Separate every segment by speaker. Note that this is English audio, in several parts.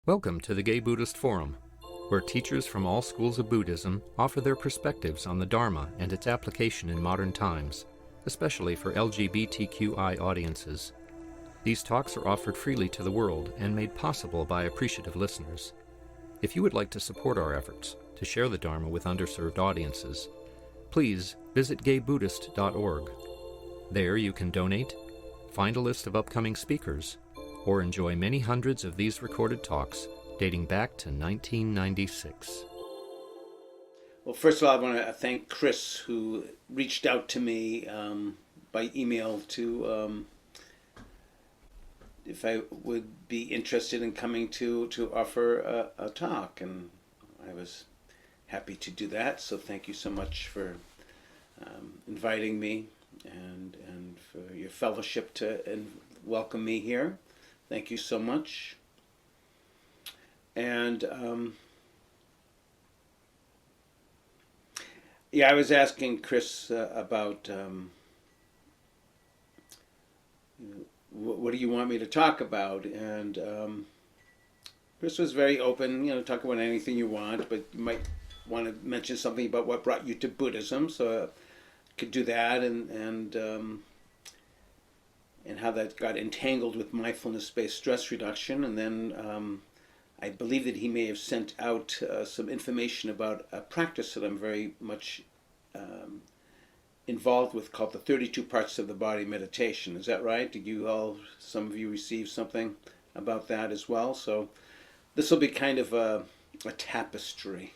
Speaker 1: Welcome to the Gay Buddhist Forum, where teachers from all schools of Buddhism offer their perspectives on the Dharma and its application in modern times, especially for LGBTQI audiences. These talks are offered freely to the world and made possible by appreciative listeners. If you would like to support our efforts to share the Dharma with underserved audiences, please visit gaybuddhist.org. There you can donate, find a list of upcoming speakers, or enjoy many hundreds of these recorded talks dating back to 1996.
Speaker 2: Well, first of all, I want to thank Chris, who reached out to me by email to if I would be interested in coming to offer a talk, and I was happy to do that. So thank you so much for inviting me and for your fellowship to welcome me here. Thank you so much. And I was asking Chris about what do you want me to talk about, and Chris was very open. Talk about anything you want, but you might want to mention something about what brought you to Buddhism, so I could do that, and how that got entangled with mindfulness-based stress reduction. And then I believe that he may have sent out some information about a practice that I'm very much involved with, called the 32 Parts of the Body Meditation. Is that right? Did some of you receive something about that as well? So this will be kind of a tapestry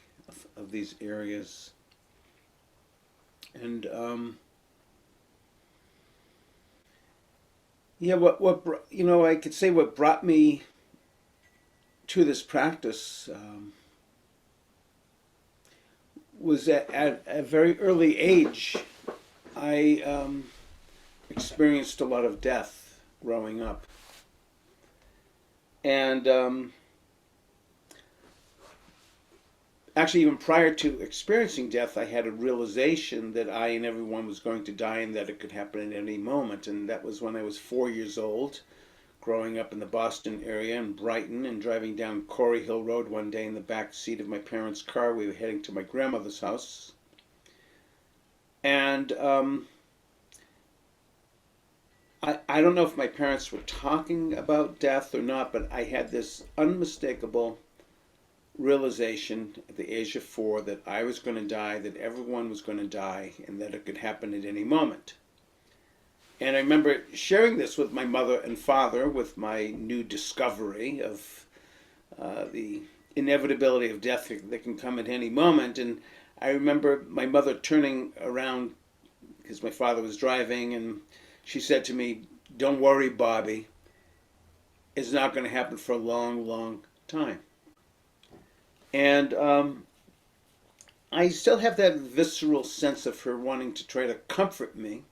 Speaker 2: of these areas. And I could say what brought me to this practice was that at a very early age, I experienced a lot of death growing up. And actually, even prior to experiencing death, I had a realization that I and everyone was going to die and that it could happen at any moment. And that was when I was 4 years old, growing up in the Boston area in Brighton, and driving down Corey Hill Road one day in the back seat of my parents' car. We were heading to my grandmother's house. And I don't know if my parents were talking about death or not, but I had this unmistakable realization at the age of 4 that I was going to die, that everyone was going to die, and that it could happen at any moment. And I remember sharing this with my mother and father, with my new discovery of the inevitability of death that can come at any moment. And I remember my mother turning around, because my father was driving, and she said to me, "Don't worry, Bobby. It's not going to happen for a long, long time." And I still have that visceral sense of her wanting to try to comfort me.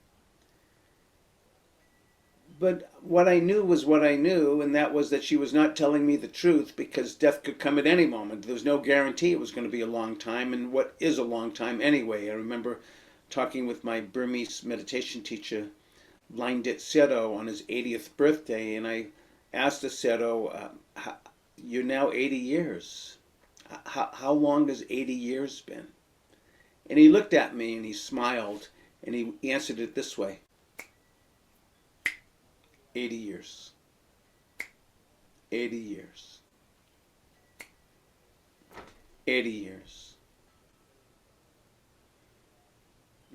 Speaker 2: But what I knew was what I knew, and that was that she was not telling me the truth, because death could come at any moment. There was no guarantee it was going to be a long time, and what is a long time anyway? I remember talking with my Burmese meditation teacher, Blindit Seto, on his 80th birthday, and I asked the Seto, "You're now 80 years. How long has 80 years been?" And he looked at me and he smiled, and he answered it this way: 80 years. 80 years. 80 years.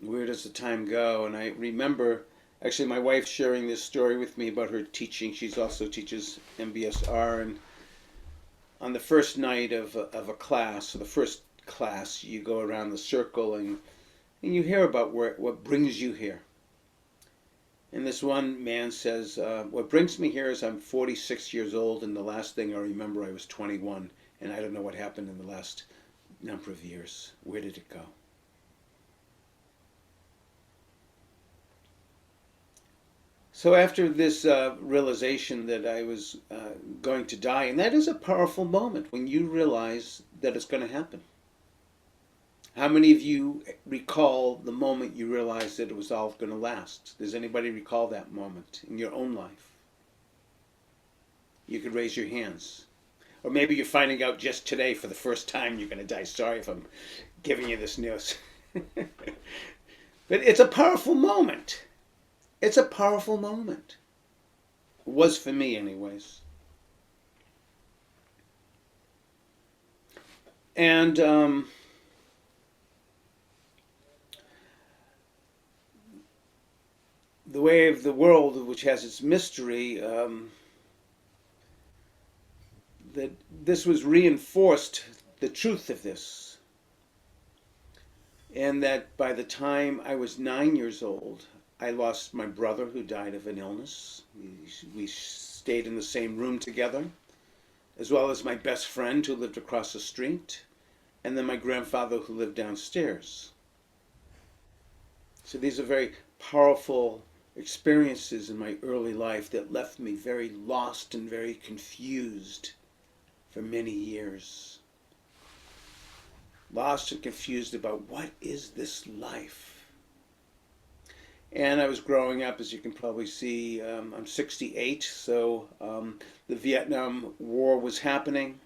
Speaker 2: Where does the time go? And I remember actually my wife sharing this story with me about her teaching. She also teaches MBSR, and on the first night of a class, or the first class, you go around the circle and you hear about what brings you here. And this one man says, "What brings me here is I'm 46 years old, and the last thing I remember I was 21, and I don't know what happened in the last number of years. Where did it go?" So after this realization that I was going to die, and that is a powerful moment when you realize that it's going to happen. How many of you recall the moment you realized that it was all going to last? Does anybody recall that moment in your own life? You could raise your hands. Or maybe you're finding out just today for the first time you're going to die. Sorry if I'm giving you this news. But it's a powerful moment. It's a powerful moment. It was for me, anyways. And the way of the world, which has its mystery, that this was reinforced, the truth of this. And that by the time I was 9 years old, I lost my brother who died of an illness. We stayed in the same room together, as well as my best friend who lived across the street, and then my grandfather who lived downstairs. So these are very powerful experiences in my early life that left me very lost and very confused for many years. Lost and confused about what is this life? And I was growing up, as you can probably see, I'm 68, so the Vietnam War was happening.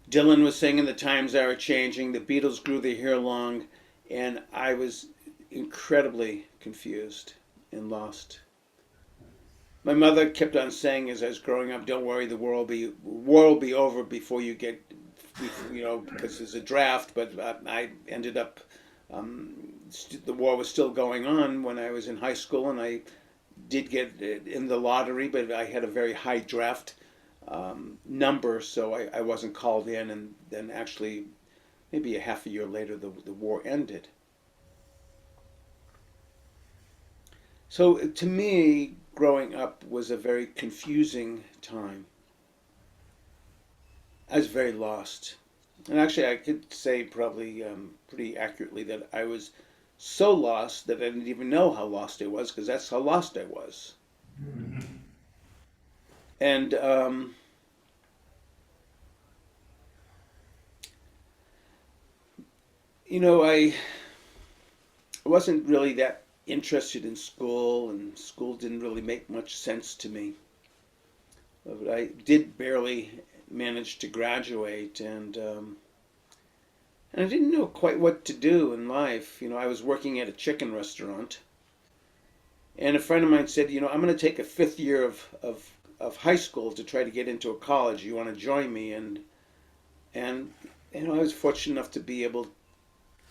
Speaker 2: Dylan was singing "The Times Are Changing," the Beatles grew their hair long, and I was incredibly confused and lost. My mother kept on saying as I was growing up, "Don't worry, the war will be over before you get, because there's a draft." But I ended up, the war was still going on when I was in high school, and I did get in the lottery, but I had a very high draft number, so I wasn't called in, and then actually maybe a half a year later the war ended. So to me, growing up was a very confusing time. I was very lost. And actually I could say probably pretty accurately that I was so lost that I didn't even know how lost I was, because that's how lost I was. And I wasn't really that interested in school, and school didn't really make much sense to me. But I did barely manage to graduate, and I didn't know quite what to do in life. I was working at a chicken restaurant, and a friend of mine said, "I'm going to take a fifth year of high school to try to get into a college. You want to join me?" And I was fortunate enough to be able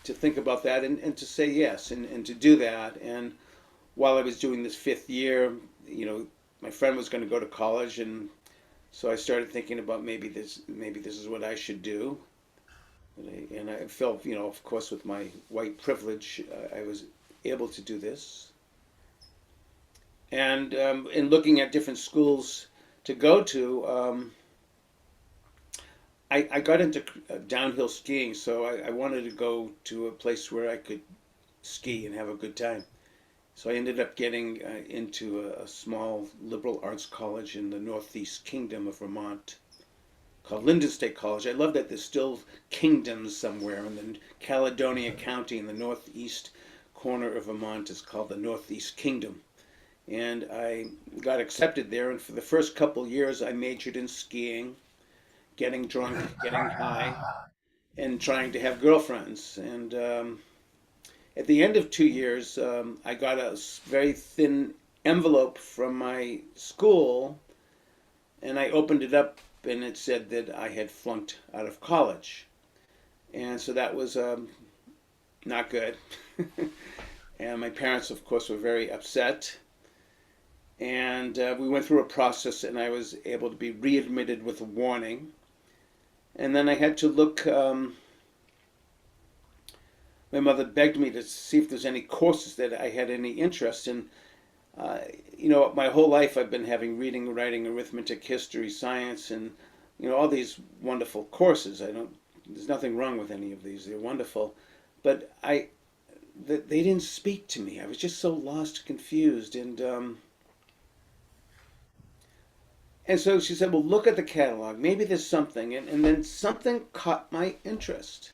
Speaker 2: to think about that and to say yes and to do that. And while I was doing this fifth year, my friend was going to go to college, and so I started thinking about maybe this is what I should do. And I felt, of course, with my white privilege, I was able to do this. And in looking at different schools to go to, I got into downhill skiing, so I wanted to go to a place where I could ski and have a good time. So I ended up getting into a small liberal arts college in the Northeast Kingdom of Vermont called Linden State College. I love that there's still kingdoms somewhere, and then Caledonia County in the northeast corner of Vermont is called the Northeast Kingdom. And I got accepted there, and for the first couple years I majored in skiing, getting drunk, getting high, and trying to have girlfriends. And at the end of 2 years, I got a very thin envelope from my school, and I opened it up, and it said that I had flunked out of college. And so that was not good. And my parents, of course, were very upset. And we went through a process, and I was able to be readmitted with a warning. And then I had to look, my mother begged me to see if there's any courses that I had any interest in. My whole life I've been having reading, writing, arithmetic, history, science, and, all these wonderful courses. There's nothing wrong with any of these. They're wonderful. But they didn't speak to me. I was just so lost, confused, and so she said, "Well, look at the catalog. Maybe there's something." And then something caught my interest.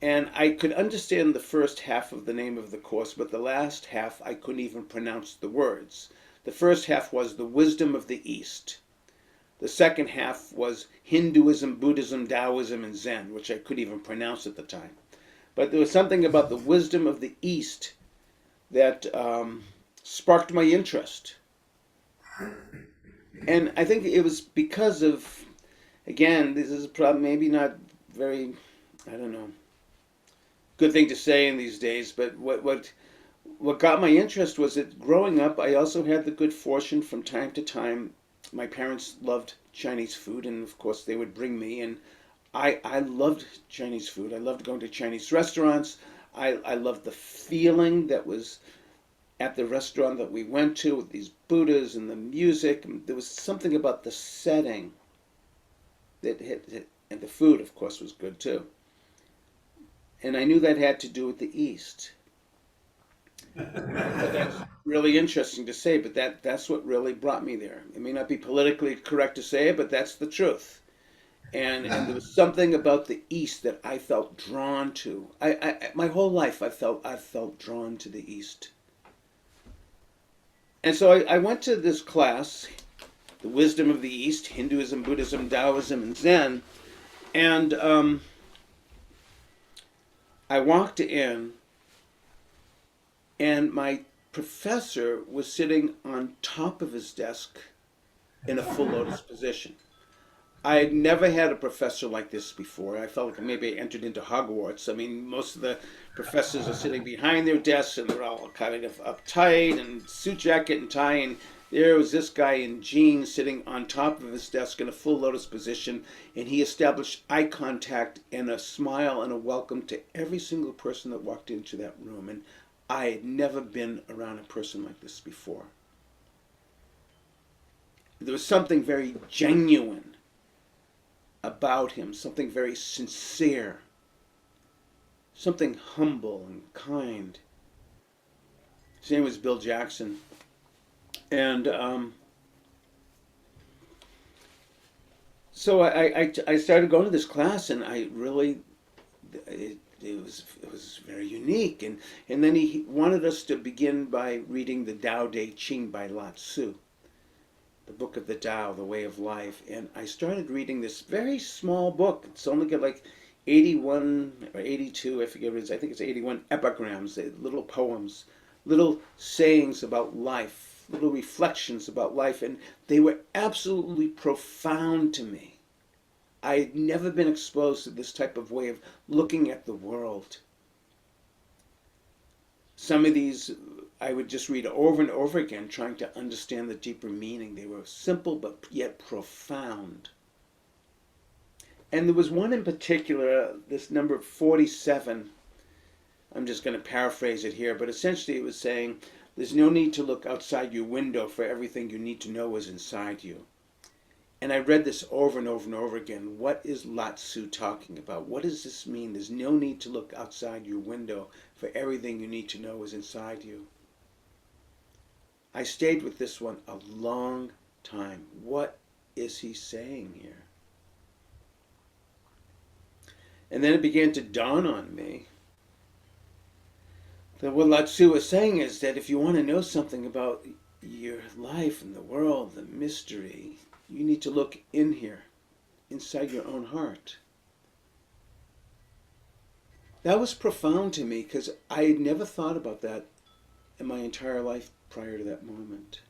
Speaker 2: And I could understand the first half of the name of the course, but the last half I couldn't even pronounce the words. The first half was "The Wisdom of the East." The second half was Hinduism, Buddhism, Taoism, and Zen, which I couldn't even pronounce at the time. But there was something about the wisdom of the East that sparked my interest. And I think it was because of, again, this is probably maybe not very, I don't know, good thing to say in these days, but what got my interest was that growing up, I also had the good fortune from time to time. My parents loved Chinese food, and of course they would bring me, and I loved Chinese food. I loved going to Chinese restaurants. I loved the feeling that was at the restaurant that we went to with these Buddhas and the music. There was something about the setting that hit, and the food, of course, was good too. And I knew that had to do with the East. But that's really interesting to say, but that's what really brought me there. It may not be politically correct to say it, but that's the truth. And there was something about the East that I felt drawn to. My whole life I felt drawn to the East. And so I went to this class, The Wisdom of the East, Hinduism, Buddhism, Taoism, and Zen. And I walked in, and my professor was sitting on top of his desk in a full lotus position. I had never had a professor like this before. I felt like maybe I entered into Hogwarts. I mean, most of the professors are sitting behind their desks, and they're all kind of uptight and suit jacket and tie. And there was this guy in jeans sitting on top of his desk in a full lotus position, and he established eye contact and a smile and a welcome to every single person that walked into that room. And I had never been around a person like this before. There was something very genuine about him, something very sincere, something humble and kind. His name was Bill Jackson. And so I started going to this class, and I really, it was very unique. And then he wanted us to begin by reading the Tao Te Ching by Lao Tzu, the book of the Tao, the way of life. And I started reading this very small book. It's only got like 81 or 82, I forget what it is. I think it's 81 epigrams, little poems, little sayings about life, little reflections about life. And they were absolutely profound to me. I had never been exposed to this type of way of looking at the world. Some of these I would just read over and over again, trying to understand the deeper meaning. They were simple but yet profound. And there was one in particular, this number 47. I'm just going to paraphrase it here, but essentially it was saying, there's no need to look outside your window, for everything you need to know is inside you. And I read this over and over and over again. What is Lao Tzu talking about? What does this mean? There's no need to look outside your window, for everything you need to know is inside you. I stayed with this one a long time. What is he saying here? And then it began to dawn on me that what Lao Tzu was saying is that if you want to know something about your life and the world, the mystery, you need to look in here, inside your own heart. That was profound to me, because I had never thought about that in my entire life prior to that moment,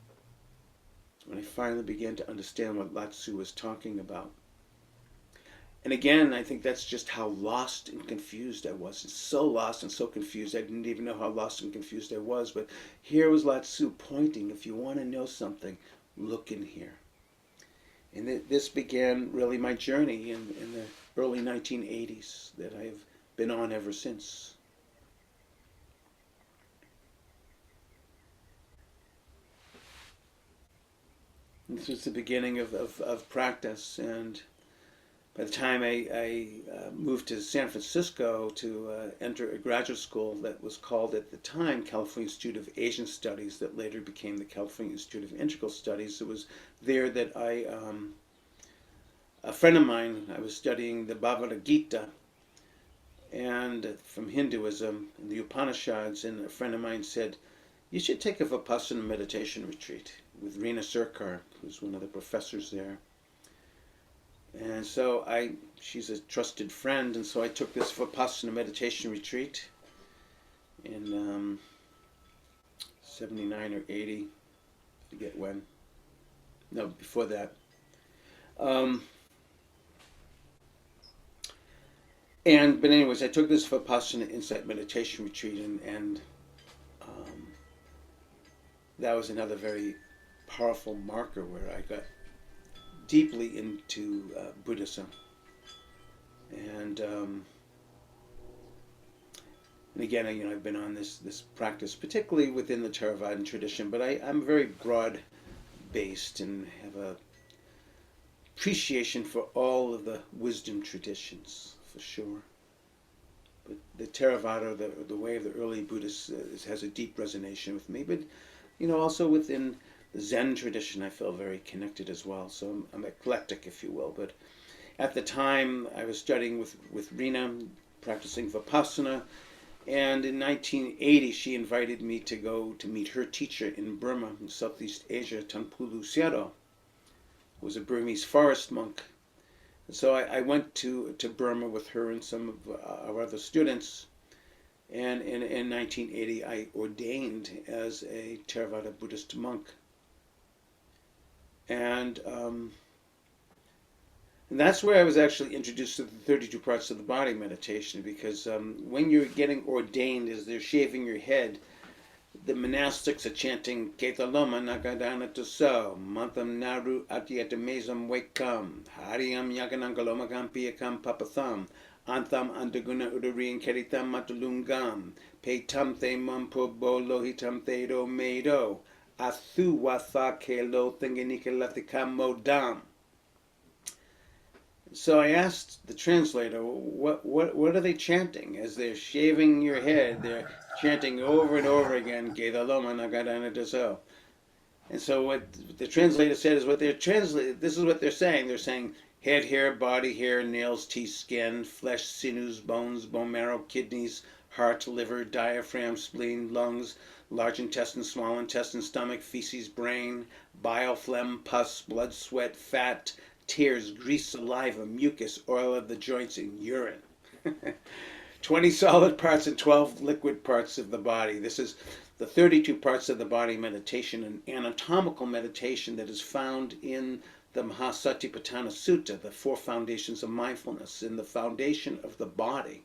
Speaker 2: when I finally began to understand what Lao Tzu was talking about. And again, I think that's just how lost and confused I was. So lost and so confused, I didn't even know how lost and confused I was. But here was Lao Tzu pointing, if you want to know something, look in here. And this began really my journey in the early 1980s that I have been on ever since. This was the beginning of practice, and by the time I moved to San Francisco to enter a graduate school that was called at the time California Institute of Asian Studies, that later became the California Institute of Integral Studies, it was there that a friend of mine, I was studying the Bhagavad Gita and from Hinduism and the Upanishads, and a friend of mine said, you should take a Vipassana meditation retreat with Rina Sarkar, who's one of the professors there. And so she's a trusted friend, and so I took this Vipassana meditation retreat in 79 or 80, I forget when. No, before that. But anyways, I took this Vipassana insight meditation retreat, and that was another very powerful marker where I got deeply into Buddhism. And again, I've been on this practice, particularly within the Theravadan tradition, but I'm very broad-based and have a appreciation for all of the wisdom traditions, for sure. But the Theravada, the way of the early Buddhists, has a deep resonation with me. But also within the Zen tradition, I feel very connected as well. So I'm eclectic, if you will. But at the time, I was studying with Rina, practicing Vipassana, and in 1980, she invited me to go to meet her teacher in Burma, in Southeast Asia, Tanpulu Sayadaw, who was a Burmese forest monk. And so I went to Burma with her and some of our other students, and in 1980, I ordained as a Theravada Buddhist monk. And that's where I was actually introduced to the 32 parts of the body meditation, because when you're getting ordained, as they're shaving your head, the monastics are chanting Ketaloma Nagadana Tuso, Mantham Naru Atyatamazam Wakam, Hariam Yaganangalomagam Piakam Papatham, Antham Andaguna Udarian Keritam Matulungam, Petam The Mampo Bolohitam Thedo Mado, Athu Watha Kelo Thinganikalathikam Modam. So I asked the translator, what are they chanting? As they're shaving your head, they're chanting over and over again, Gedaloma Nagadana Daso. And so what the translator said is this is what they're saying. They're saying head hair, body hair, nails, teeth, skin, flesh, sinews, bones, bone marrow, kidneys, heart, liver, diaphragm, spleen, lungs, large intestine, small intestine, stomach, feces, brain, bile, phlegm, pus, blood, sweat, fat, tears, grease, saliva, mucus, oil of the joints, and urine. 20 solid parts and 12 liquid parts of the body. This is the 32 parts of the body meditation, an anatomical meditation that is found in the Mahasatipatthana Sutta, the Four Foundations of Mindfulness, in the foundation of the body,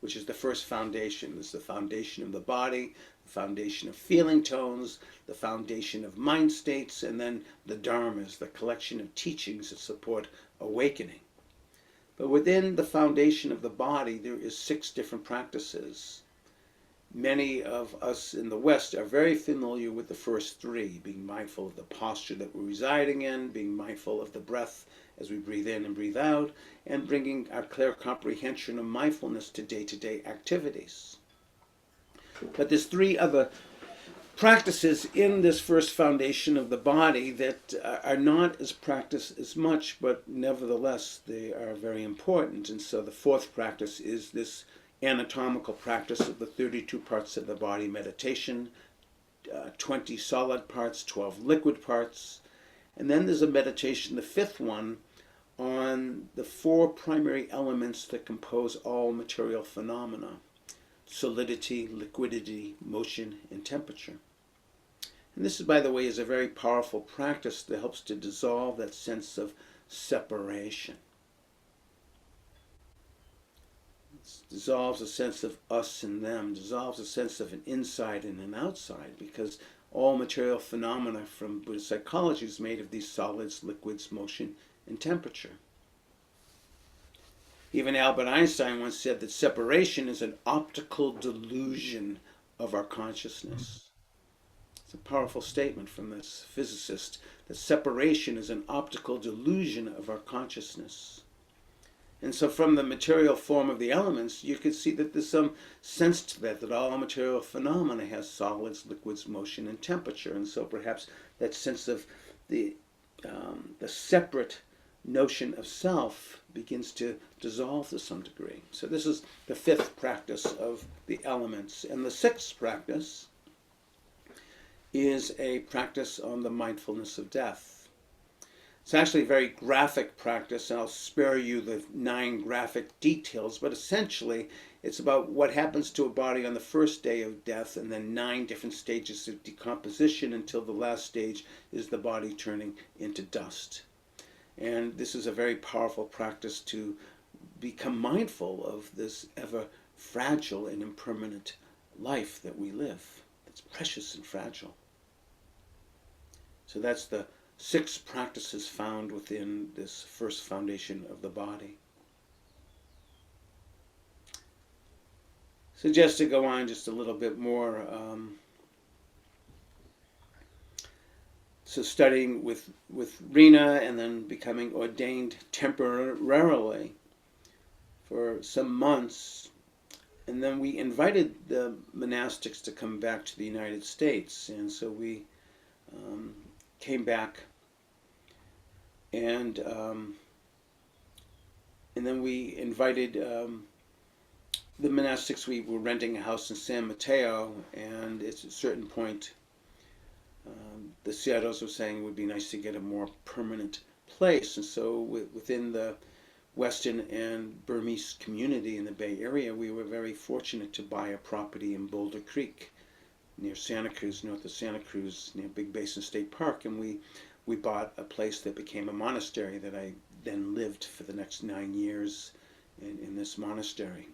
Speaker 2: which is the first foundation. This is the foundation of the body, the foundation of feeling tones, the foundation of mind states, and then the Dharmas, the collection of teachings that support awakening. But within the foundation of the body, there is 6 different practices. Many of us in the West are very familiar with the first 3, being mindful of the posture that we're residing in, being mindful of the breath as we breathe in and breathe out, and bringing our clear comprehension of mindfulness to day-to-day activities. But there's 3 other practices in this first foundation of the body that are not as practiced as much, but nevertheless they are very important. And so the 4th practice is this anatomical practice of the 32 parts of the body meditation, 20 solid parts, 12 liquid parts. And then there's a meditation, the 5th one, on the 4 primary elements that compose all material phenomena: solidity, liquidity, motion, and temperature. And this, by the way, is a very powerful practice that helps to dissolve that sense of separation. It dissolves a sense of us and them, dissolves a sense of an inside and an outside, because all material phenomena from Buddhist psychology is made of these solids, liquids, motion, and temperature. Even Albert Einstein once said that separation is an optical delusion of our consciousness. It's a powerful statement from this physicist, that separation is an optical delusion of our consciousness. And so from the material form of the elements, you could see that there's some sense to that all material phenomena has solids, liquids, motion, and temperature. And so perhaps that sense of the separate notion of self begins to dissolve to some degree. So this is the 5th practice of the elements. And the 6th practice is a practice on the mindfulness of death. It's actually a very graphic practice, and I'll spare you the 9 graphic details, but essentially it's about what happens to a body on the first day of death, and then 9 different stages of decomposition until the last stage is the body turning into dust. And this is a very powerful practice to become mindful of this ever fragile and impermanent life that we live. It's precious and fragile. So that's the 6 practices found within this first foundation of the body. So just to go on just a little bit more, so studying with Rena and then becoming ordained temporarily for some months, and then we invited the monastics to come back to the United States, and so we came back, and then we invited the monastics. We were renting a house in San Mateo, and at a certain point the Seattles were saying it would be nice to get a more permanent place, and so within the Western and Burmese community in the Bay Area, we were very fortunate to buy a property in Boulder Creek near Santa Cruz, north of Santa Cruz, near Big Basin State Park, and we bought a place that became a monastery that I then lived for the next 9 years in this monastery.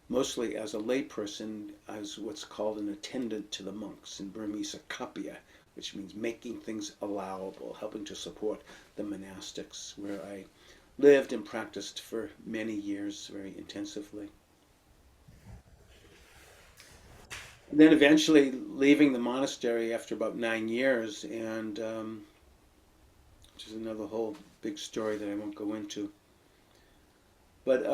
Speaker 2: Mostly as a layperson, as what's called an attendant to the monks, in Burmese a kapia, which means making things allowable, helping to support the monastics, where I lived and practiced for many years very intensively. And then eventually leaving the monastery after about 9 years, and which is another whole big story that I won't go into. But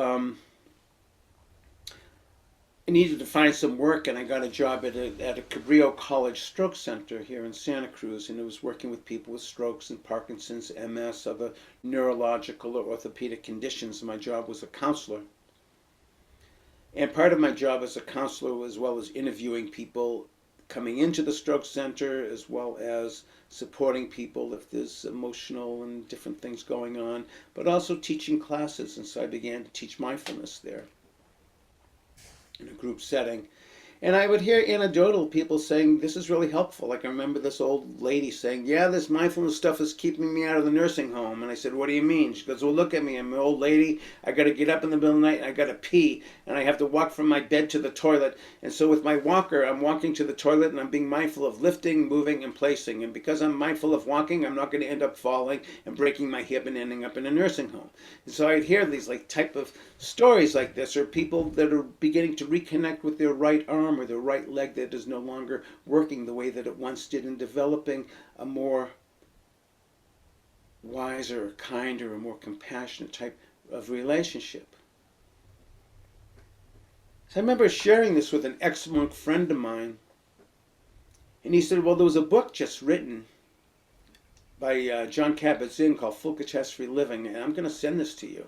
Speaker 2: I needed to find some work, and I got a job at a Cabrillo College Stroke Center here in Santa Cruz, and it was working with people with strokes and Parkinson's, MS, other neurological or orthopedic conditions. My job was a counselor. And part of my job as a counselor, as well as interviewing people coming into the stroke center, as well as supporting people if there's emotional and different things going on, but also teaching classes. And so I began to teach mindfulness there in a group setting. And I would hear anecdotal people saying, this is really helpful. Like I remember this old lady saying, yeah, this mindfulness stuff is keeping me out of the nursing home. And I said, what do you mean? She goes, well, look at me. I'm an old lady. I got to get up in the middle of the night and I got to pee. And I have to walk from my bed to the toilet. And so with my walker, I'm walking to the toilet and I'm being mindful of lifting, moving, and placing. And because I'm mindful of walking, I'm not going to end up falling and breaking my hip and ending up in a nursing home. And so I'd hear these type of stories like this, or people that are beginning to reconnect with their right arm or their right leg that is no longer working the way that it once did, in developing a more wiser, kinder, or more compassionate type of relationship. So I remember sharing this with an ex-monk friend of mine, and he said, well, there was a book just written by John Kabat-Zinn called Full Catastrophe Living, and I'm going to send this to you.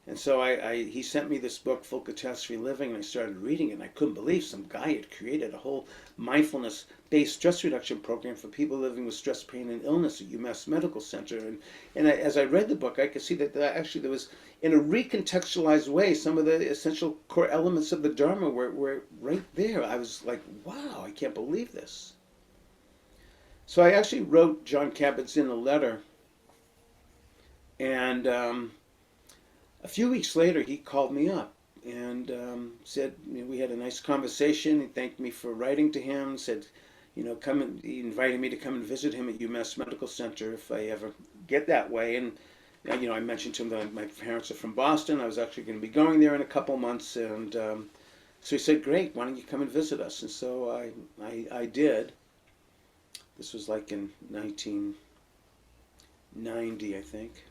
Speaker 2: And so he sent me this book, Full Catastrophe Living, and I started reading it, and I couldn't believe some guy had created a whole mindfulness-based stress reduction program for people living with stress, pain, and illness at UMass Medical Center. And as I read the book, I could see that actually there was, in a recontextualized way, some of the essential core elements of the Dharma were right there. I was like, wow, I can't believe this. So I actually wrote John Kabat-Zinn a letter, and a few weeks later, he called me up and said, we had a nice conversation. He thanked me for writing to him, said, he invited me to come and visit him at UMass Medical Center if I ever get that way. And, I mentioned to him that my parents are from Boston. I was actually going to be going there in a couple months. And so he said, great, why don't you come and visit us? And so I did. This was like in 1990, I think,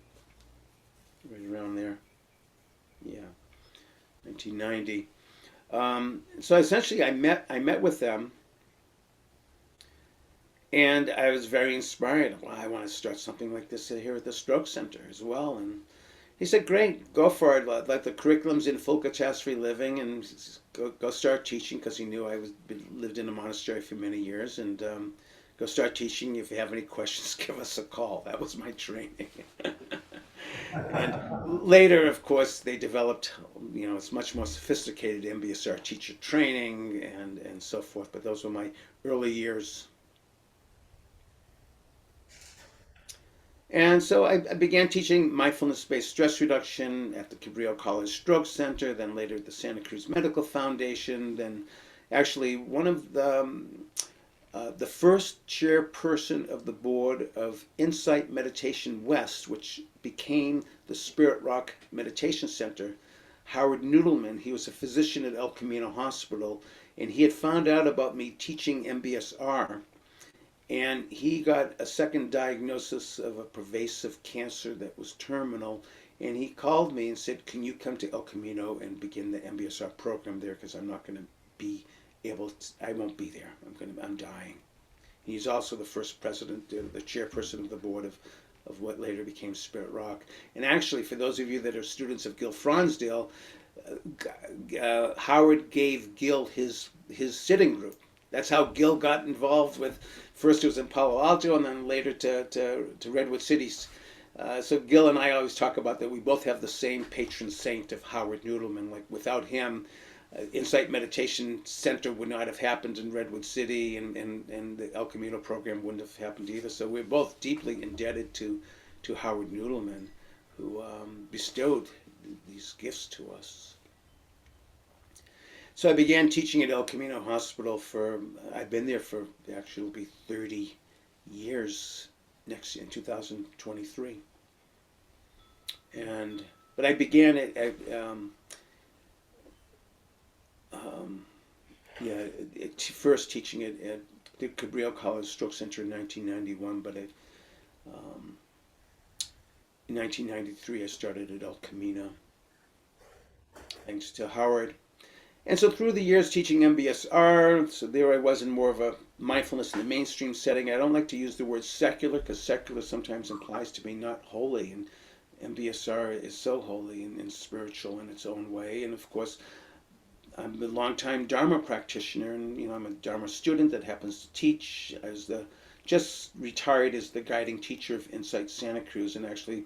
Speaker 2: right around there. Yeah, 1990. So essentially, I met with them, and I was very inspired. Well, I want to start something like this here at the Stroke Center as well. And he said, "Great, go for it. Like the curriculum's in full catastrophe living, and go start teaching," because he knew I lived in a monastery for many years, and go start teaching. If you have any questions, give us a call. That was my training. And later, of course, they developed, it's much more sophisticated MBSR teacher training and so forth. But those were my early years. And so I began teaching mindfulness-based stress reduction at the Cabrillo College Stroke Center, then later at the Santa Cruz Medical Foundation, then actually one of the first chairperson of the board of Insight Meditation West, which became the Spirit Rock Meditation Center, Howard Noodleman. He was a physician at El Camino Hospital, and he had found out about me teaching MBSR. And he got a second diagnosis of a pervasive cancer that was terminal. And he called me and said, can you come to El Camino and begin the MBSR program there? Because I'm not going to be able to, I won't be there. I'm dying. He's also the first president, the chairperson of the board of what later became Spirit Rock. And actually, for those of you that are students of Gil Fronsdale, Howard gave Gil his sitting group. That's how Gil got involved with, first it was in Palo Alto and then later to Redwood City. So Gil and I always talk about that we both have the same patron saint of Howard Noodleman. Like without him, Insight Meditation Center would not have happened in Redwood City, and the El Camino program wouldn't have happened either. So we're both deeply indebted to Howard Noodleman, who bestowed these gifts to us. So I began teaching at El Camino Hospital I've been there for, actually it'll be 30 years next year, in 2023. But I began first teaching at the Cabrillo College Stroke Center in 1991, but in 1993 I started at El Camino, thanks to Howard. And so through the years teaching MBSR, so there I was in more of a mindfulness in the mainstream setting. I don't like to use the word secular because secular sometimes implies to be not holy, and MBSR is so holy and spiritual in its own way. And of course, I'm a longtime Dharma practitioner, and I'm a Dharma student that happens to teach just retired as the guiding teacher of Insight Santa Cruz, and actually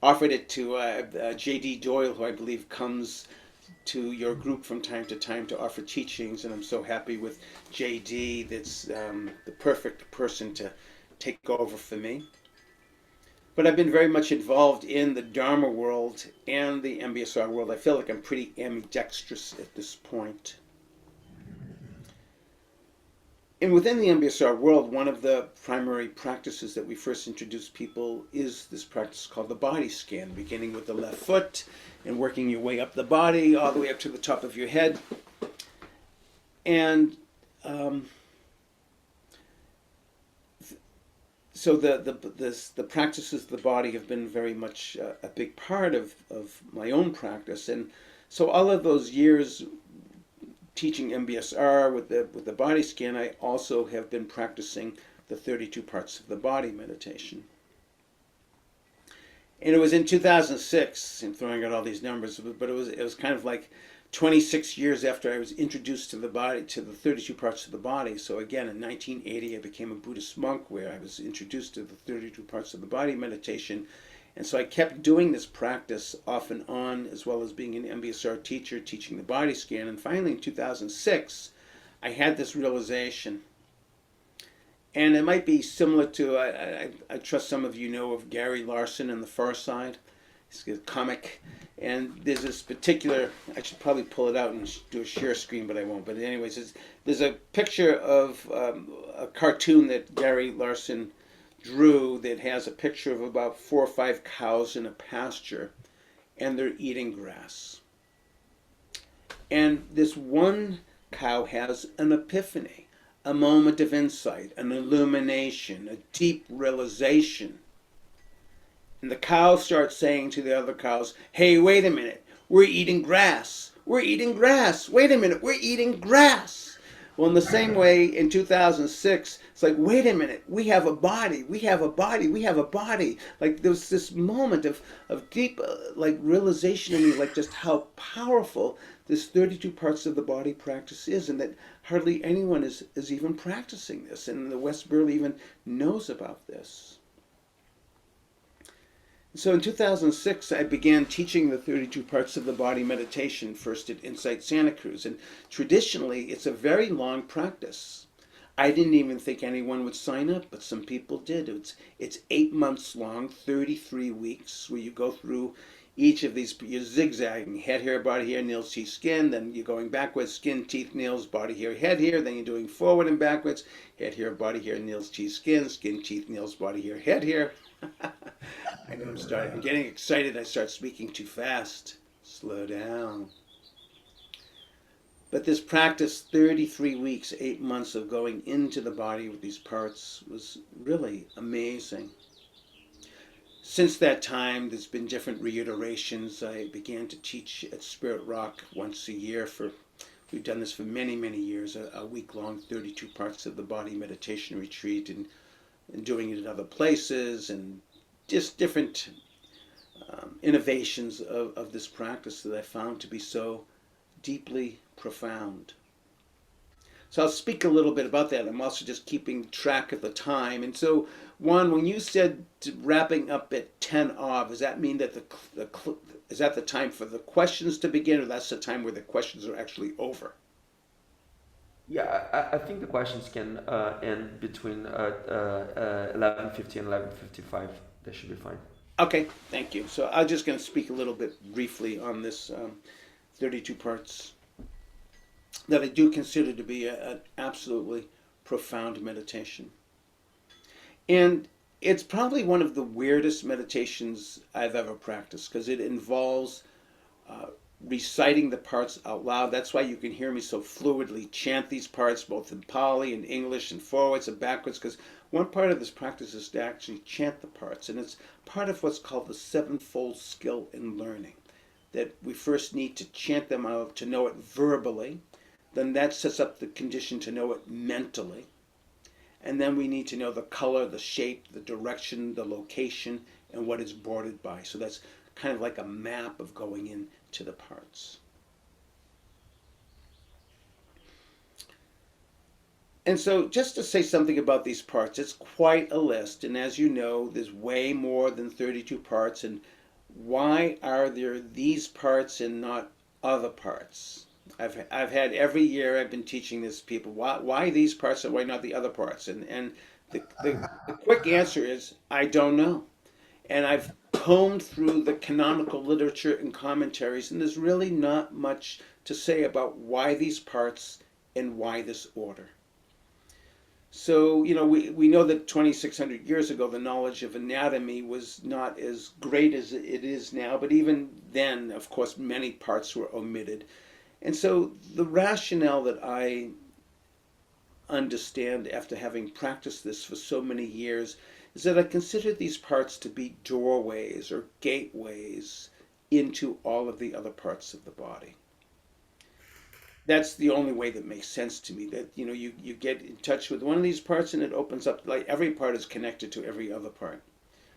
Speaker 2: offered it to J.D. Doyle, who I believe comes to your group from time to time to offer teachings, and I'm so happy with J.D. that's the perfect person to take over for me. But I've been very much involved in the Dharma world and the MBSR world. I feel like I'm pretty ambidextrous at this point. And within the MBSR world, one of the primary practices that we first introduced people is this practice called the body scan, beginning with the left foot and working your way up the body, all the way up to the top of your head. And so the practices of the body have been very much a big part of my own practice. And so all of those years teaching MBSR with the body scan, I also have been practicing the 32 parts of the body meditation. And it was in 2006, I'm throwing out all these numbers, but it was kind of like 26 years after I was introduced to the 32 parts of the body. So again, in 1980, I became a Buddhist monk where I was introduced to the 32 parts of the body meditation. And so I kept doing this practice off and on, as well as being an MBSR teacher, teaching the body scan. And finally, in 2006, I had this realization. And it might be similar to, I trust some of you know of Gary Larson in The Far Side. He's a comic. And there's this particular, I should probably pull it out and do a share screen, but I won't. But anyways, there's a picture of a cartoon that Gary Larson drew that has a picture of about 4 or 5 cows in a pasture, and they're eating grass. And this one cow has an epiphany, a moment of insight, an illumination, a deep realization. And the cow starts saying to the other cows, hey, wait a minute, we're eating grass. We're eating grass. Wait a minute, we're eating grass. Well, in the same way, in 2006, it's like, wait a minute, we have a body, we have a body, we have a body. Like there was this moment of deep like realization in me, like just how powerful this 32 parts of the body practice is, and that hardly anyone is even practicing this, and the West barely even knows about this. So in 2006, I began teaching the 32 parts of the body meditation, first at Insight Santa Cruz. And traditionally, it's a very long practice. I didn't even think anyone would sign up, but some people did. It's 8 months long, 33 weeks, where you go through each of these. You're zigzagging: head, hair, body, hair, nails, teeth, skin. Then you're going backwards: skin, teeth, nails, body, hair, head, hair. Then you're doing forward and backwards: head, hair, body, hair, nails, teeth, skin, skin, teeth, nails, body, hair, head, hair. I know I'm getting excited. I start speaking too fast. Slow down. But this practice, 33 weeks, 8 months of going into the body with these parts, was really amazing. Since that time, there's been different reiterations. I began to teach at Spirit Rock once a year we've done this for many, many years, a week-long 32 parts of the body meditation retreat, and doing it at other places, and just different innovations of this practice that I found to be so deeply profound. So I'll speak a little bit about that. I'm also just keeping track of the time. And so, Juan, when you said wrapping up at 10 of, does that mean that is that the time for the questions to begin, or that's the time where the questions are actually over?
Speaker 3: Yeah, I think the questions can end between 11:50 and 11:55. That should be fine.
Speaker 2: Okay, thank you. So I'm just going to speak a little bit briefly on this 32 parts that I do consider to be an absolutely profound meditation. And it's probably one of the weirdest meditations I've ever practiced, because it involves reciting the parts out loud. That's why you can hear me so fluidly chant these parts, both in Pali and English, and forwards and backwards, because one part of this practice is to actually chant the parts, and it's part of what's called the sevenfold skill in learning, that we first need to chant them out to know it verbally, then that sets up the condition to know it mentally, and then we need to know the color, the shape, the direction, the location, and what it's bordered by. So that's kind of like a map of going into the parts. And so just to say something about these parts, it's quite a list. And as you know, there's way more than 32 parts. And why are there these parts and not other parts? I've had every year I've been teaching this people, why these parts and why not the other parts? And the quick answer is, I don't know. And I've combed through the canonical literature and commentaries, and there's really not much to say about why these parts and why this order. So, you know, we know that 2,600 years ago, the knowledge of anatomy was not as great as it is now, but even then, of course, many parts were omitted. And so the rationale that I understand after having practiced this for so many years is that I consider these parts to be doorways or gateways into all of the other parts of the body. That's the only way that makes sense to me, that, you know, you get in touch with one of these parts and it opens up, like every part is connected to every other part.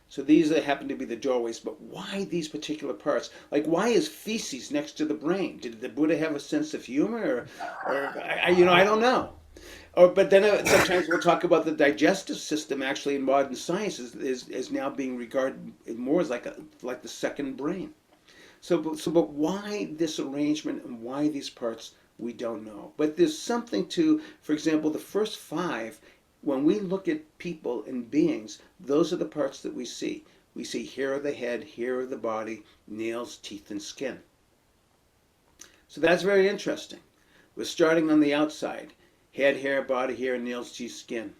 Speaker 2: So these happen to be the doorways, but why these particular parts? Like, why is feces next to the brain? Did the Buddha have a sense of humor, or I don't know. But then sometimes we'll talk about the digestive system. Actually, in modern science, is now being regarded more as like the second brain. But why this arrangement and why these parts? We don't know. But there's something to, for example, the first 5. When we look at people and beings, those are the parts that we see. We see here are the head, here are the body, nails, teeth, and skin. So that's very interesting. We're starting on the outside. Head, hair, body, hair, nails, teeth, skin.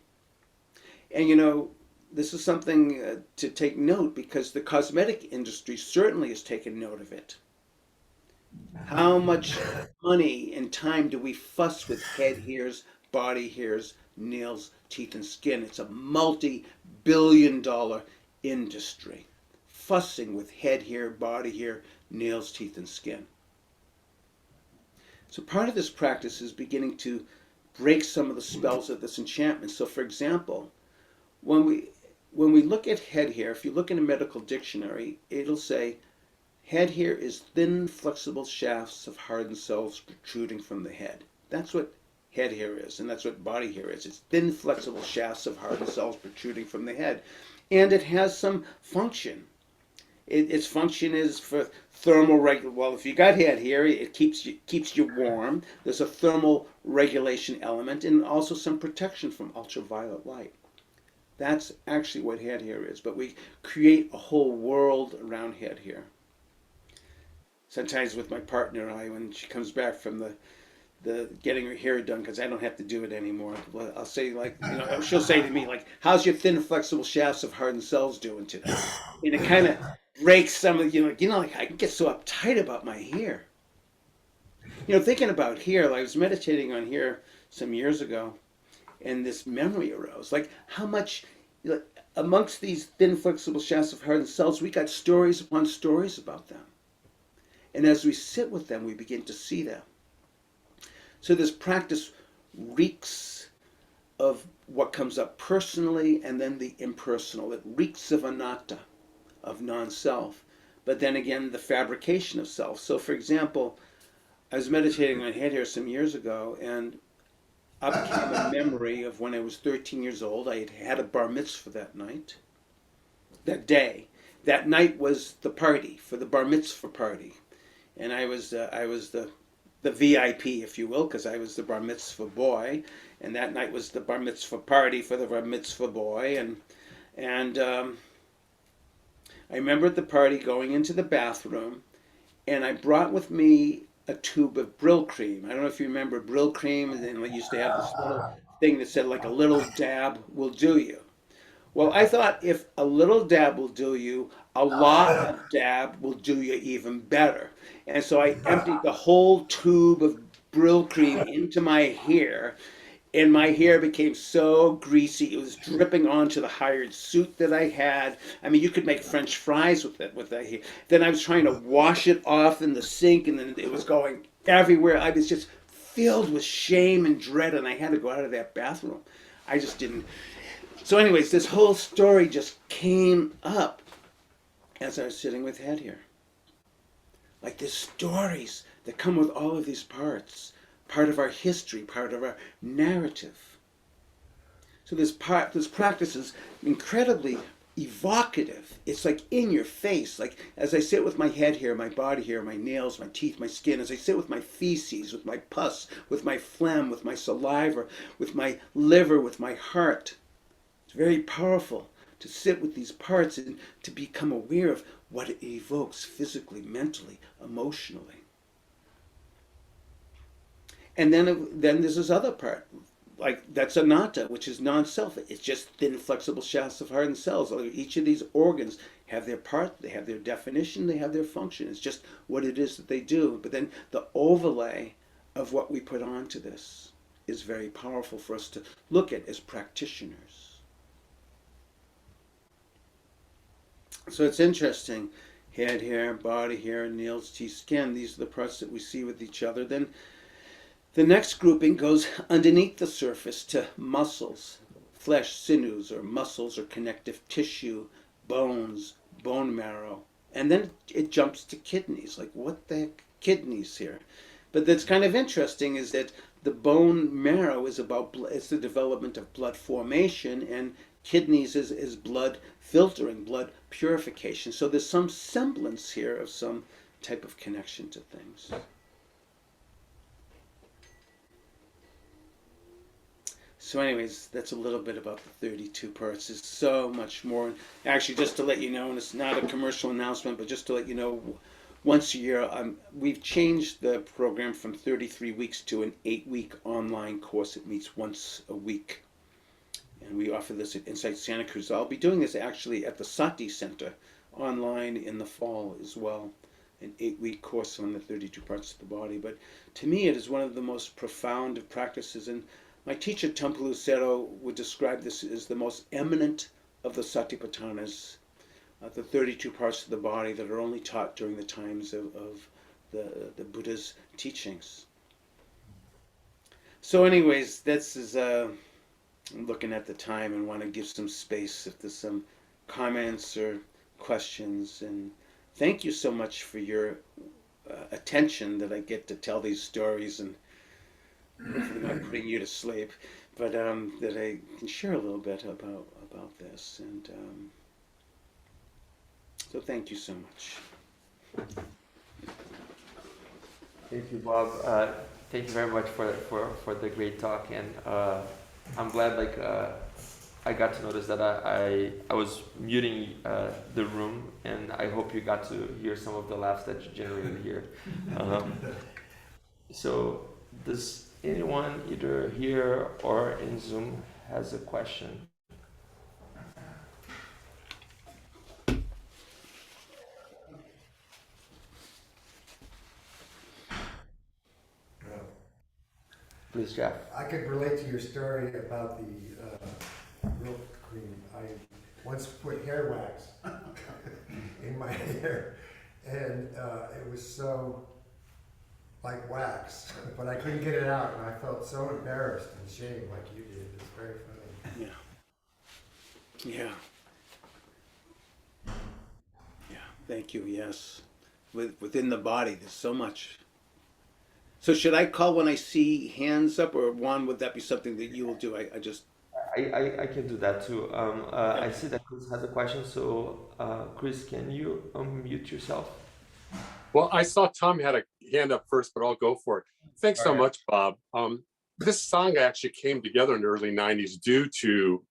Speaker 2: And you know, this is something to take note, because the cosmetic industry certainly has taken note of it. How much money and time do we fuss with head hairs, body hairs, nails, teeth, and skin? It's a multi-billion-dollar industry. Fussing with head hair, body hair, nails, teeth, and skin. So part of this practice is beginning to break some of the spells of this enchantment. So for example, when we look at head hair, if you look in a medical dictionary, it'll say head hair is thin, flexible shafts of hardened cells protruding from the head. That's what head hair is, and that's what body hair is. It's thin, flexible shafts of hardened cells protruding from the head. And it has some function. Its function is for thermal regulation. Well, if you got head hair, it keeps you warm. There's a thermal regulation element, and also some protection from ultraviolet light. That's actually what head hair is. But we create a whole world around head hair. Sometimes with my partner, when she comes back from the getting her hair done, because I don't have to do it anymore, I'll say, like, she'll say to me, like, how's your thin, flexible shafts of hardened cells doing today? And it kind of breaks some of, like I can get so uptight about my hair. Thinking about hair, I was meditating on hair some years ago, and this memory arose. Like, how much, amongst these thin, flexible shafts of hardened cells, we got stories upon stories about them. And as we sit with them, we begin to see them. So this practice reeks of what comes up personally and then the impersonal. It reeks of anatta, of non-self. But then again, the fabrication of self. So for example, I was meditating on head hair some years ago, and up came a memory of when I was 13 years old. I had had a bar mitzvah that night, that day. That night was the party, for the bar mitzvah party. And I was the VIP, if you will, because I was the bar mitzvah boy, and that night was the bar mitzvah party for the bar mitzvah boy, and I remember at the party going into the bathroom, and I brought with me a tube of Brill cream. I don't know if you remember Brill cream, and then we used to have this little thing that said, like, a little dab will do you. Well, I thought if a little dab will do you, a lot of dab will do you even better. And so I emptied the whole tube of Brill cream into my hair, and my hair became so greasy. It was dripping onto the hired suit that I had. I mean, you could make French fries with that hair. Then I was trying to wash it off in the sink, and then it was going everywhere. I was just filled with shame and dread, and I had to go out of that bathroom. I just didn't. So anyways, this whole story just came up as I was sitting with head hair. Like, there's stories that come with all of these parts, part of our history, part of our narrative. So this practice is incredibly evocative. It's like in your face. Like, as I sit with my head hair, my body hair, my nails, my teeth, my skin, as I sit with my feces, with my pus, with my phlegm, with my saliva, with my liver, with my heart. It's very powerful to sit with these parts and to become aware of what it evokes physically, mentally, emotionally. And then there's this other part, like that's anatta, which is non-self. It's just thin, flexible shafts of hardened cells. Each of these organs have their part, they have their definition, they have their function. It's just what it is that they do. But then the overlay of what we put onto this is very powerful for us to look at as practitioners. So it's interesting, head hair, body hair, nails, teeth, skin, these are the parts that we see with each other. Then the next grouping goes underneath the surface to muscles, flesh, sinews, or muscles or connective tissue, bones, bone marrow. And then it jumps to kidneys, like what the heck, kidneys here? But that's kind of interesting is that the bone marrow is about, it's the development of blood formation, and kidneys is blood filtering, blood purification. So there's some semblance here of some type of connection to things. So anyways, that's a little bit about the 32 parts. There's so much more. Actually, just to let you know, and it's not a commercial announcement, but just to let you know, once a year, we've changed the program from 33 weeks to an 8-week online course. It meets once a week. And we offer this at Insight Santa Cruz. I'll be doing this actually at the Sati Center online in the fall as well. An 8-week course on the 32 parts of the body. But to me, it is one of the most profound of practices. And my teacher, Tampulu Sero, would describe this as the most eminent of the Satipatthanas, the 32 parts of the body that are only taught during the times of the Buddha's teachings. So anyways, this is, I'm looking at the time and want to give some space if there's some comments or questions. And thank you so much for your attention that I get to tell these stories and hopefully not putting you to sleep, but that I can share a little bit about this. And so thank you so much.
Speaker 3: Thank you, Bob. Thank you very much for the great talk, and I'm glad I got to notice that I was muting the room, and I hope you got to hear some of the laughs that you generated here. So does anyone either here or in Zoom has a question? Please, Jeff.
Speaker 4: I could relate to your story about the milk cream. I once put hair wax in my hair, and it was so like wax, but I couldn't get it out, and I felt so embarrassed and ashamed like you did. It's very funny.
Speaker 2: Yeah. Yeah. Thank you. Yes. Within the body, there's so much. So should I call when I see hands up, or Juan, would that be something that you will do? I just.
Speaker 3: I can do that too. I see that Chris has a question, so Chris, can you unmute yourself?
Speaker 5: Well, I saw Tom had a hand up first, but I'll go for it. Thanks so much, Bob. This song actually came together in the early 90s due to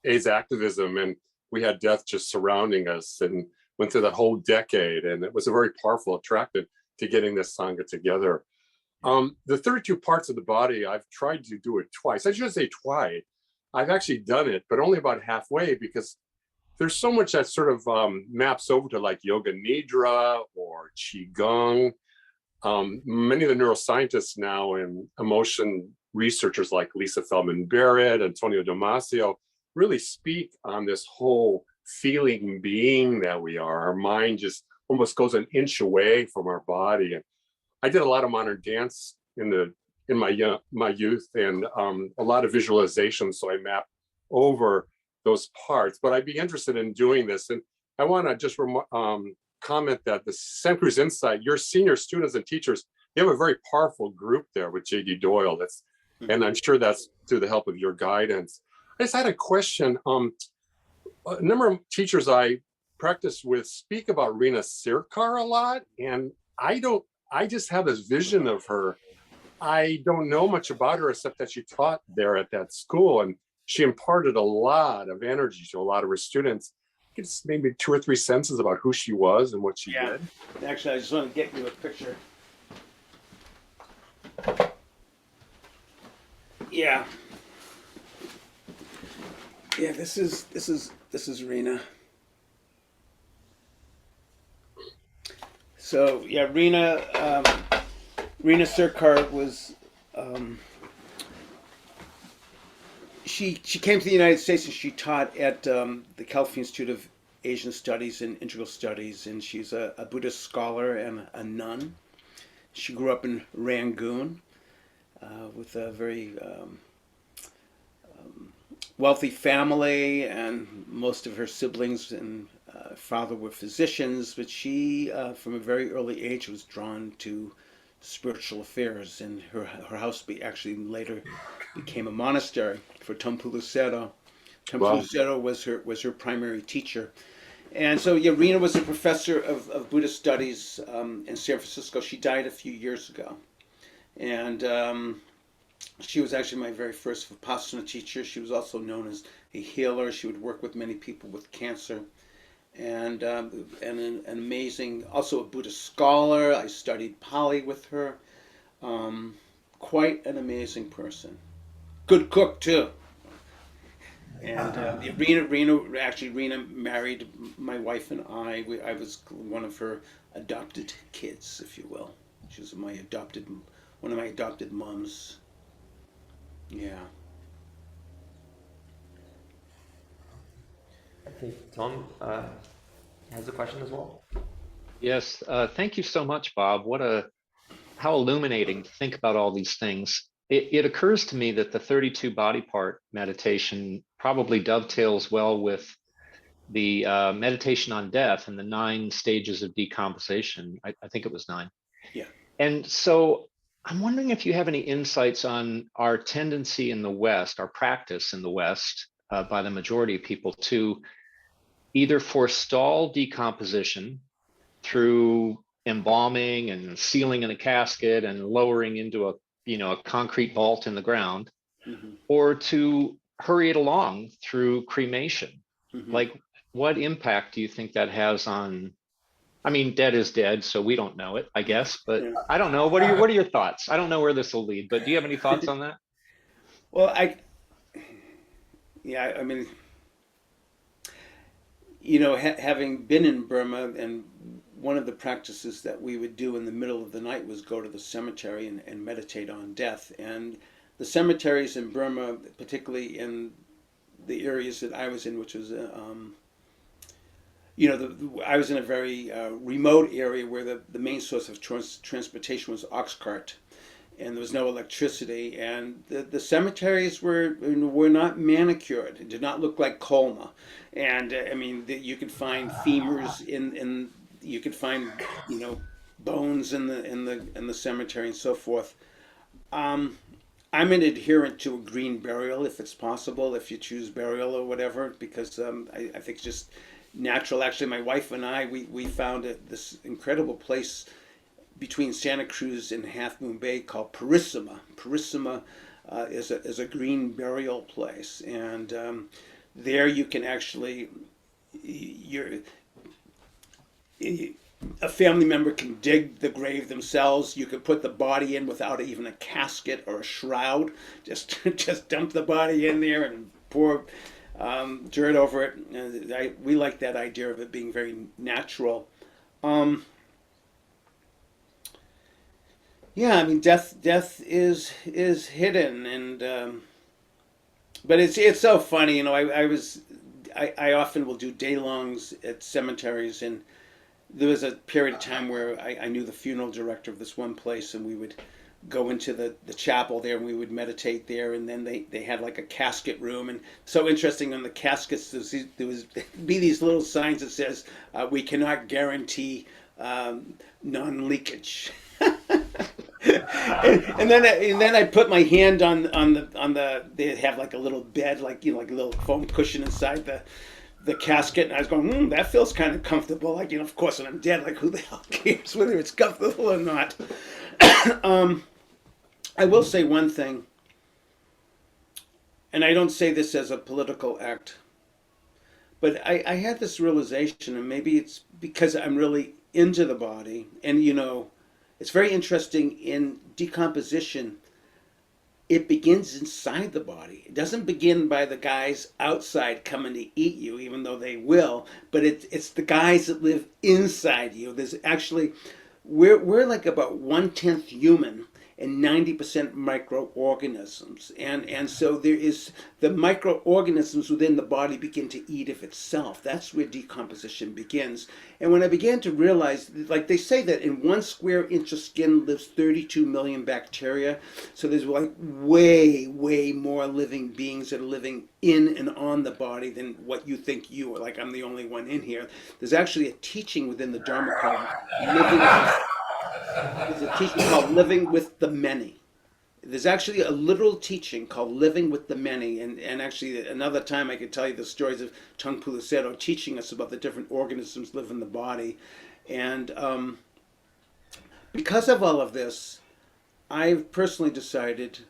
Speaker 5: AIDS activism, and we had death just surrounding us and went through that whole decade, and it was a very powerful attractant to getting this sangha together. The 32 parts of the body, I've tried to do it twice. I should say twice. I've actually done it, but only about halfway, because there's so much that sort of maps over to like yoga nidra or qigong. Many of the neuroscientists now and emotion researchers like Lisa Feldman Barrett, Antonio Damasio, really speak on this whole feeling being that we are. Our mind just almost goes an inch away from our body. And I did a lot of modern dance in my youth, and a lot of visualization. So I mapped over those parts, but I'd be interested in doing this. And I want to just comment that the Santa Cruz Insight, your senior students and teachers, you have a very powerful group there with J.D. Doyle. And I'm sure that's through the help of your guidance. I just had a question. A number of teachers I practice with speak about Rina Sirkar a lot, and I just have this vision of her. I don't know much about her except that she taught there at that school, and she imparted a lot of energy to a lot of her students. It's maybe 2 or 3 sentences about who she was and what she did.
Speaker 2: Actually, I just want to get you a picture. Yeah. Yeah, this is Rina. So yeah, Rina Sirkar was she came to the United States and she taught at the California Institute of Asian Studies and Integral Studies, and she's a Buddhist scholar and a nun. She grew up in Rangoon with a very wealthy family, and most of her siblings and father were physicians, but she, from a very early age, was drawn to spiritual affairs, and her house actually later became a monastery for Tumpu Lucero. Tumpu Lucero was her primary teacher. And so, yeah, Rina was a professor of Buddhist studies in San Francisco. She died a few years ago. And she was actually my very first Vipassana teacher. She was also known as a healer. She would work with many people with cancer. And an amazing, also a Buddhist scholar. I studied Pali with her. Quite an amazing person. Good cook, too. And Rina married my wife and I. I was one of her adopted kids, if you will. She was one of my adopted moms. Yeah.
Speaker 3: I think Tom has a question as well.
Speaker 6: Yes, thank you so much, Bob. How illuminating to think about all these things.
Speaker 1: it occurs to me that the 32 body part meditation probably dovetails well with the meditation on death and the 9 stages of decomposition. I think it was 9.
Speaker 2: Yeah.
Speaker 1: And so I'm wondering if you have any insights on our tendency in the West, our practice in the West, by the majority of people, to either forestall decomposition through embalming and sealing in a casket and lowering into a concrete vault in the ground, or to hurry it along through cremation. Like, what impact do you think that has on? I mean, dead is dead, so we don't know it, I guess. But
Speaker 2: Yeah.
Speaker 1: I don't know. What are your thoughts? I don't know where this will lead, but do you have any thoughts on that?
Speaker 2: Well, I mean, having been in Burma, and one of the practices that we would do in the middle of the night was go to the cemetery and meditate on death. And the cemeteries in Burma, particularly in the areas that I was in, which was, I was in a very remote area where the main source of transportation was ox cart, and there was no electricity, and the cemeteries were not manicured. It did not look like Colma, and you could find femurs in you could find bones in the cemetery and so forth. I'm an adherent to a green burial if it's possible, if you choose burial or whatever, because I think it's just natural. Actually, my wife and I, we found this incredible place between Santa Cruz and Half Moon Bay called Purissima. Purissima is a green burial place, and there you can actually, a family member can dig the grave themselves. You could put the body in without even a casket or a shroud. Just dump the body in there and pour dirt over it. We like that idea of it being very natural. Yeah, I mean, death is hidden, and but it's so funny. I often will do day-longs at cemeteries, and there was a period of time where I knew the funeral director of this one place, and we would go into the chapel there, and we would meditate there, and then they had like a casket room. And so interesting, on the caskets there was be these little signs that says we cannot guarantee non-leakage. and then I put my hand on the they have like a little bed, like a little foam cushion inside the casket, and I was going, that feels kind of comfortable. Like, of course, when I'm dead, like, who the hell cares whether it's comfortable or not? I will say one thing, and I don't say this as a political act, but I had this realization, and maybe it's because I'm really into the body, and it's very interesting in decomposition. It begins inside the body. It doesn't begin by the guys outside coming to eat you, even though they will, but it's the guys that live inside you. There's actually, we're like about 1/10 human and 90% microorganisms. And so there is, the microorganisms within the body begin to eat of itself. That's where decomposition begins. And when I began to realize, like they say that in 1 square inch of skin lives 32 million bacteria. So there's like way, way more living beings that are living in and on the body than what you think you are. Like, I'm the only one in here. There's actually a teaching within the Dharma called living with the many. There's actually a literal teaching called living with the many, and actually another time I could tell you the stories of Tangpo Lucero teaching us about the different organisms live in the body. And because of all of this, I've personally decided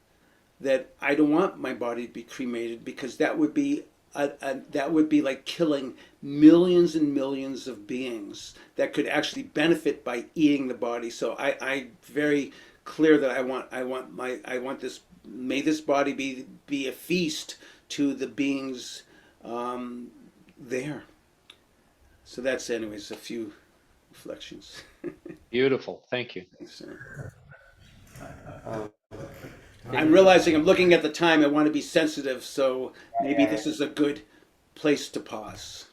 Speaker 2: that I don't want my body to be cremated, because that would be like killing millions and millions of beings that could actually benefit by eating the body. So I very clear that I want this, may this body be a feast to the beings there. So that's, anyways, a few reflections.
Speaker 1: Beautiful, thank you.
Speaker 2: Thanks, I'm realizing I'm looking at the time. I want to be sensitive, so maybe this is a good place to pause.